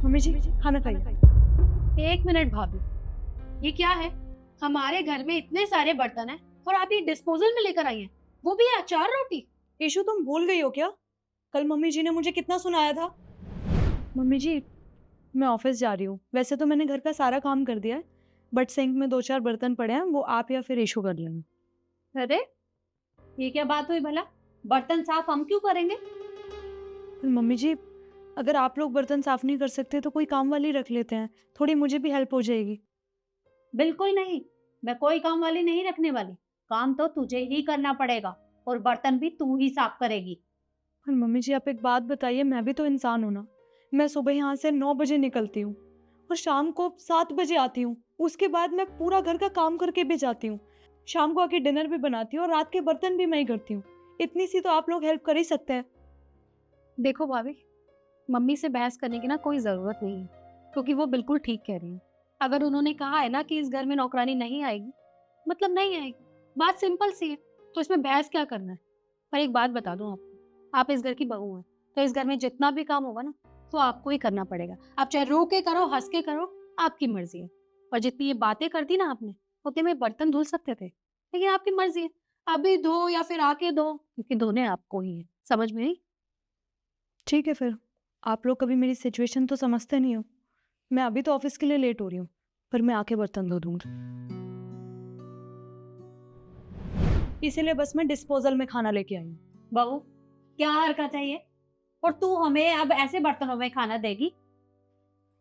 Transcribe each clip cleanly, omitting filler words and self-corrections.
Mummy जी, खाना खाइए। एक मिनट भाभी, ये क्या है? हमारे घर में इतने सारे बर्तन हैं और आप ये डिस्पोजल में लेकर आई हैं, वो भी अचार रोटी। ईशु, तुम भूल गई हो क्या? कल मम्मी जी ने मुझे कितना सुनाया था। मम्मी जी, मैं ऑफिस जा रही हूँ। वैसे तो मैंने घर का सारा काम कर दिया है, बट सिंक में 2-4 बर्तन पड़े हैं, वो आप या फिर ईशु कर लेना। अरे, ये क्या बात हुई भला? बर्तन साफ हम क्यों करेंगे? पर मम्मी जी, अगर आप लोग बर्तन साफ नहीं कर सकते तो कोई काम वाली रख लेते हैं, थोड़ी मुझे भी हेल्प हो जाएगी। बिल्कुल नहीं, मैं कोई काम वाली नहीं रखने वाली। काम तो तुझे ही करना पड़ेगा और बर्तन भी तू ही साफ करेगी। पर मम्मी जी, आप एक बात बताइए, मैं भी तो इंसान हूँ ना। मैं सुबह यहाँ से 9 बजे निकलती हूँ और शाम को 7 बजे आती हूँ। उसके बाद मैं पूरा घर का काम करके भी जाती हूँ। शाम को आके डिनर भी बनाती हूँ और रात के बर्तन भी मैं ही करती हूँ। इतनी सी तो आप लोग हेल्प कर ही सकते हैं। देखो भाभी, मम्मी से बहस करने की ना कोई ज़रूरत नहीं है, क्योंकि वो बिल्कुल ठीक कह रही हैं। अगर उन्होंने कहा है ना कि इस घर में नौकरानी नहीं आएगी, मतलब नहीं आएगी। बात सिंपल सी है, तो इसमें बहस क्या करना है? पर एक बात बता दूँ आपको, आप इस घर की बहू हैं, तो इस घर में जितना भी काम होगा ना, तो आपको ही करना पड़ेगा। आप चाहे रो के करो, हँस के करो, आपकी मर्ज़ी है। और जितनी ये बातें कर दी ना आपने, उतने में बर्तन धुल सकते थे, लेकिन आपकी मर्ज़ी है। अभी धो या फिर आके धो, क्योंकि धोने आपको ही है। समझ में आई? ठीक है फिर, आप लोग कभी मेरी सिचुएशन तो समझते नहीं हो। मैं अभी तो ऑफिस के लिए लेट हो रही हूँ, पर मैं आके बर्तन धो दूंगी। इसीलिए बस मैं डिस्पोजल में खाना लेके आई हूँ। बहू, क्या हरकत है ये? और तू हमें अब ऐसे बर्तनों में खाना देगी?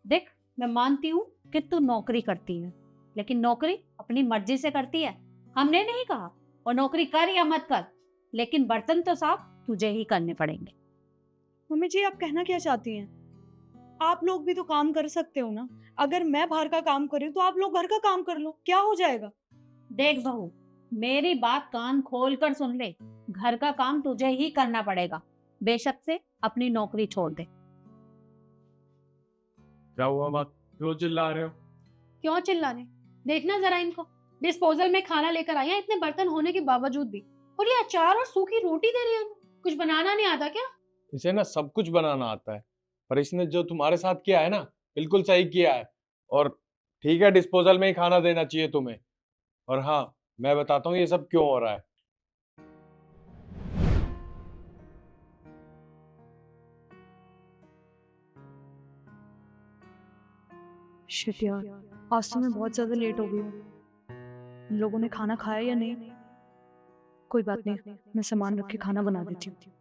देख, मैं मानती हूँ कि तू नौकरी करती है, लेकिन नौकरी अपनी मर्जी से करती है। हमने नहीं कहा और नौकरी कर या मत कर, लेकिन बर्तन तो साफ तुझे ही करने पड़ेंगे। मम्मी जी, आप कहना क्या चाहती हैं? आप लोग भी तो काम कर सकते हो ना। अगर मैं बाहर का काम कर रही हूँ तो आप लोग घर का काम कर लो, क्या हो जाएगा? देख बहू, मेरी बात कान खोल कर सुन ले। घर का काम तुझे ही करना पड़ेगा, बेशक से अपनी नौकरी छोड़ दे। क्या हुआ बात? क्यों चिल्ला रहे हो? क्यों चिल्लाने? देखना जरा इनको, डिस्पोजल में खाना लेकर आई हैं इतने बर्तन होने के बावजूद भी। और ये अचार और सूखी रोटी दे रही है हमें। कुछ बनाना नहीं आता क्या? इसे ना सब कुछ बनाना आता है, पर इसने जो तुम्हारे साथ किया है ना, बिल्कुल सही किया है। और ठीक है, डिस्पोजल में ही खाना देना चाहिए तुम्हें। और हाँ, मैं बताता हूँ ये सब क्यों हो रहा है। शिट यार, आज तो मैं बहुत ज्यादा लेट हो गई हूँ। इन लोगों ने खाना खाया या नहीं? कोई बात नहीं, मैं सामान रख के खाना बना देती हूँ।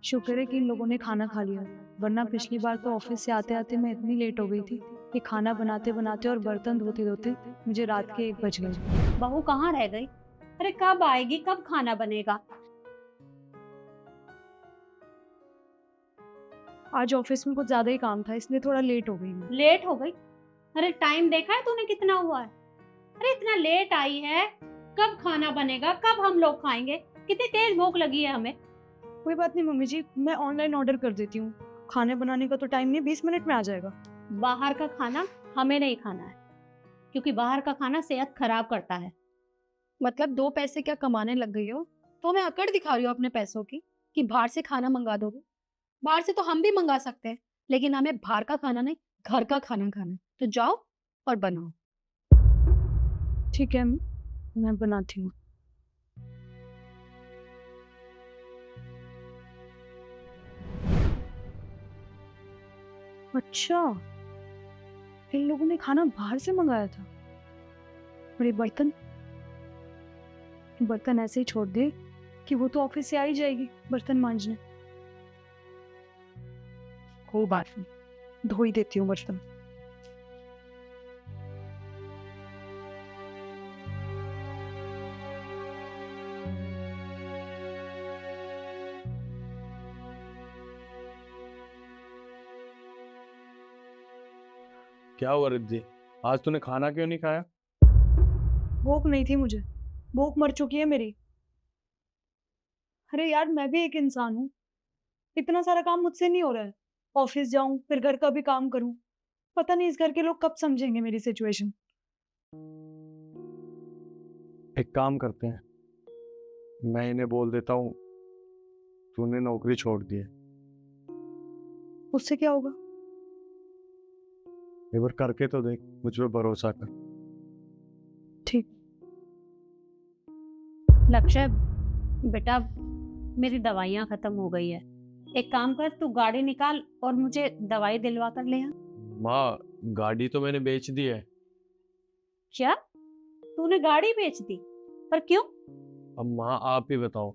शुक्र है कि इन लोगों ने खाना खा लिया, वरना पिछली बार तो ऑफिस से आते आते मैं इतनी लेट हो गई थी कि खाना बनाते बनाते और बर्तन धोते धोते मुझे रात के 1 बज गए। बहू कहाँ रह गई? अरे कब आएगी, कब खाना बनेगा? आज ऑफिस में कुछ ज्यादा ही काम था, इसलिए थोड़ा लेट हो गई मैं। लेट हो गई? अरे टाइम देखा है तूने कितना हुआ है? अरे इतना लेट आई है, कब खाना बनेगा, कब हम लोग खाएंगे? कितनी तेज भूख लगी है हमें। कोई बात नहीं मम्मी जी, मैं ऑनलाइन ऑर्डर कर देती हूँ। खाने बनाने का तो टाइम नहीं, 20 मिनट में आ जाएगा। बाहर का खाना हमें नहीं खाना है, क्योंकि बाहर का खाना सेहत खराब करता है। मतलब 2 पैसे क्या कमाने लग गई हो? तो मैं अकड़ दिखा रही हूँ अपने पैसों की कि बाहर से खाना मंगा दोगे। बाहर से तो हम भी मंगा सकते हैं, लेकिन हमें बाहर का खाना नहीं, घर का खाना खाना है। तो जाओ और बनाओ। ठीक है, मैं बनाती हूँ। अच्छा, इन लोगों ने खाना बाहर से मंगाया था। और ये बर्तन ऐसे ही छोड़ दे कि वो तो ऑफिस से आ ही जाएगी बर्तन मांजने। कोई बात नहीं, धो ही देती हूँ बर्तन। क्या हुआ रिद्धि? आज तूने खाना क्यों नहीं खाया? भूख नहीं थी मुझे, भूख मर चुकी है मेरी। अरे यार, मैं भी एक इंसान हूँ, इतना सारा काम मुझसे नहीं हो रहा है। ऑफिस जाऊं फिर घर का भी काम करूं। पता नहीं इस घर के लोग कब समझेंगे मेरी सिचुएशन। एक काम करते हैं, मैं इन्हें बोल देता हूँ तूने नौकरी छोड़ दी है। उससे क्या होगा? एक बार करके तो देख, मुझ पे भरोसा कर। ठीक। लक्ष्य बेटा, मेरी दवाइयाँ खत्म हो गई है। एक काम कर, तू गाड़ी निकाल और मुझे दवाई दिलवा कर ले आ। माँ, गाड़ी तो मैंने बेच दी है। क्या? तूने गाड़ी बेच दी? पर क्यों? अब माँ आप ही बताओ,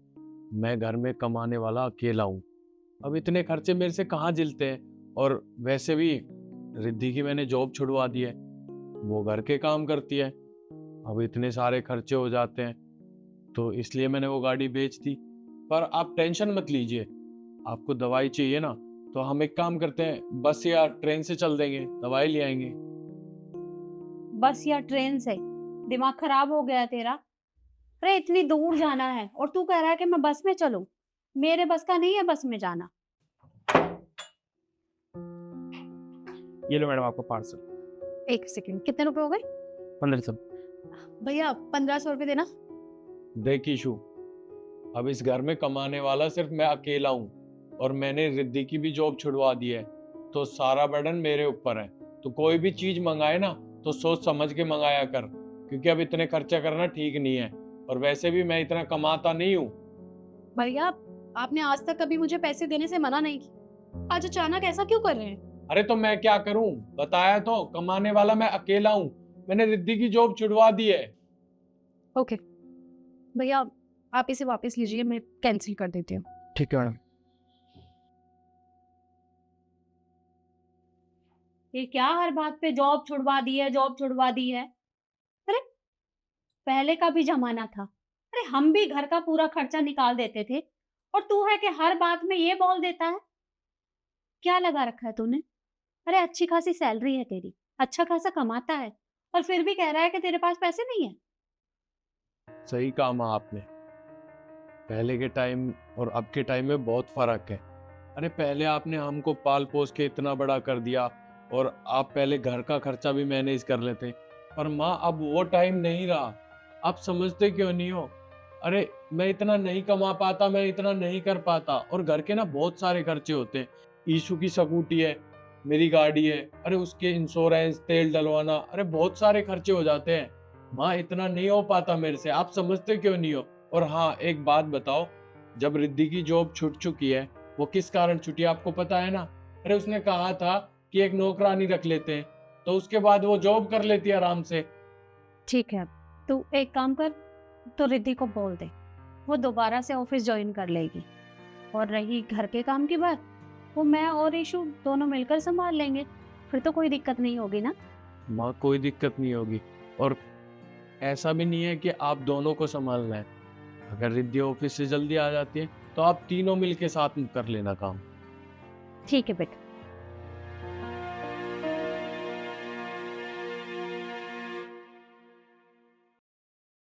मैं घर में कमाने वाला अकेला हूँ। अब इतने खर्चे मेरे से कहाँ झेलते हैं। और वैसे भी रिद्धि की मैंने जॉब छुड़वा दी है, वो घर के काम करती है। अब इतने सारे खर्चे हो जाते हैं, तो इसलिए मैंने वो गाड़ी बेच दी। पर आप टेंशन मत लीजिए, आपको दवाई चाहिए ना, तो हम एक काम करते हैं, बस या ट्रेन से चल देंगे, दवाई ले आएंगे। बस या ट्रेन से? दिमाग खराब हो गया है तेरा? अरे इतनी दूर जाना है और तू कह रहा है कि मैं बस में चलूं? मेरे बस का नहीं है बस में जाना। ये लो मैडम आपका पार्सल। एक सेकंड, कितने रुपए हो गए? 1500। भैया 1500 रुपए देना। देख ईशु, अब इस घर में कमाने वाला सिर्फ मैं अकेला हूँ, और मैंने रिद्धि की भी जॉब छुड़वा दी है, तो सारा बर्डन मेरे ऊपर है। तो कोई भी चीज मंगाए ना, तो सोच समझ के मंगाया कर, क्योंकि अब इतने खर्चा करना ठीक नहीं है, और वैसे भी मैं इतना कमाता नहीं हूँ। भैया आपने आज तक कभी मुझे पैसे देने से मना नहीं किया, आज अचानक ऐसा क्यों कर रहे हैं? अरे तो मैं क्या करूं, बताया तो, कमाने वाला मैं अकेला हूं। मैंने रिद्धि की जॉब छुड़वा दी है। ओके भैया, आप इसे वापस लीजिए, मैं कैंसिल कर देती हूँ। ठीक है मैडम। ये क्या हर बात पे जॉब छुड़वा दी है, जॉब छुड़वा दी है? अरे पहले का भी जमाना था, अरे हम भी घर का पूरा खर्चा निकाल देते थे, और तू है कि हर बात में ये बोल देता है। क्या लगा रखा है तूने? अरे अच्छी खासी सैलरी है तेरी, अच्छा खासा कमाता है, और फिर भी कह रहा है कि तेरे पास पैसे नहीं है। सही कहा आपने, पहले के टाइम और अब के टाइम में बहुत फर्क है। अरे पहले आपने हमको पाल पोस के इतना बड़ा कर दिया, और आप पहले घर का खर्चा भी मैनेज कर लेते। पर माँ, अब वो टाइम नहीं रहा। आप समझते क्यों नहीं हो? अरे मैं इतना नहीं कमा पाता, मैं इतना नहीं कर पाता, और घर के ना बहुत सारे खर्चे होते हैं। ईशू की स्कूटी है, मेरी गाड़ी है, अरे उसके इंश्योरेंस, तेल डलवाना, अरे बहुत सारे खर्चे हो जाते हैं। माँ इतना नहीं हो पाता मेरे से, आप समझते क्यों नहीं हो? और हाँ, एक बात बताओ, जब रिद्धि की जॉब छूट चुकी है, वो किस कारण छुटी आपको पता है ना? अरे उसने कहा था कि एक नौकरानी रख लेते हैं, तो उसके बाद वो जॉब कर लेती है आराम से। ठीक है, तू एक काम कर, तो रिद्धि को बोल दे, वो दोबारा से ऑफिस ज्वाइन कर लेगी। और रही घर के काम की बात, वो मैं और ईशु दोनों मिलकर संभाल लेंगे, फिर तो कोई दिक्कत नहीं होगी ना। माँ कोई दिक्कत नहीं होगी, और ऐसा भी नहीं है कि आप दोनों को संभालना है। अगर रिद्धि ऑफिस से जल्दी आ जाती है, तो आप तीनों मिलके साथ में कर लेना काम। ठीक है बेटा।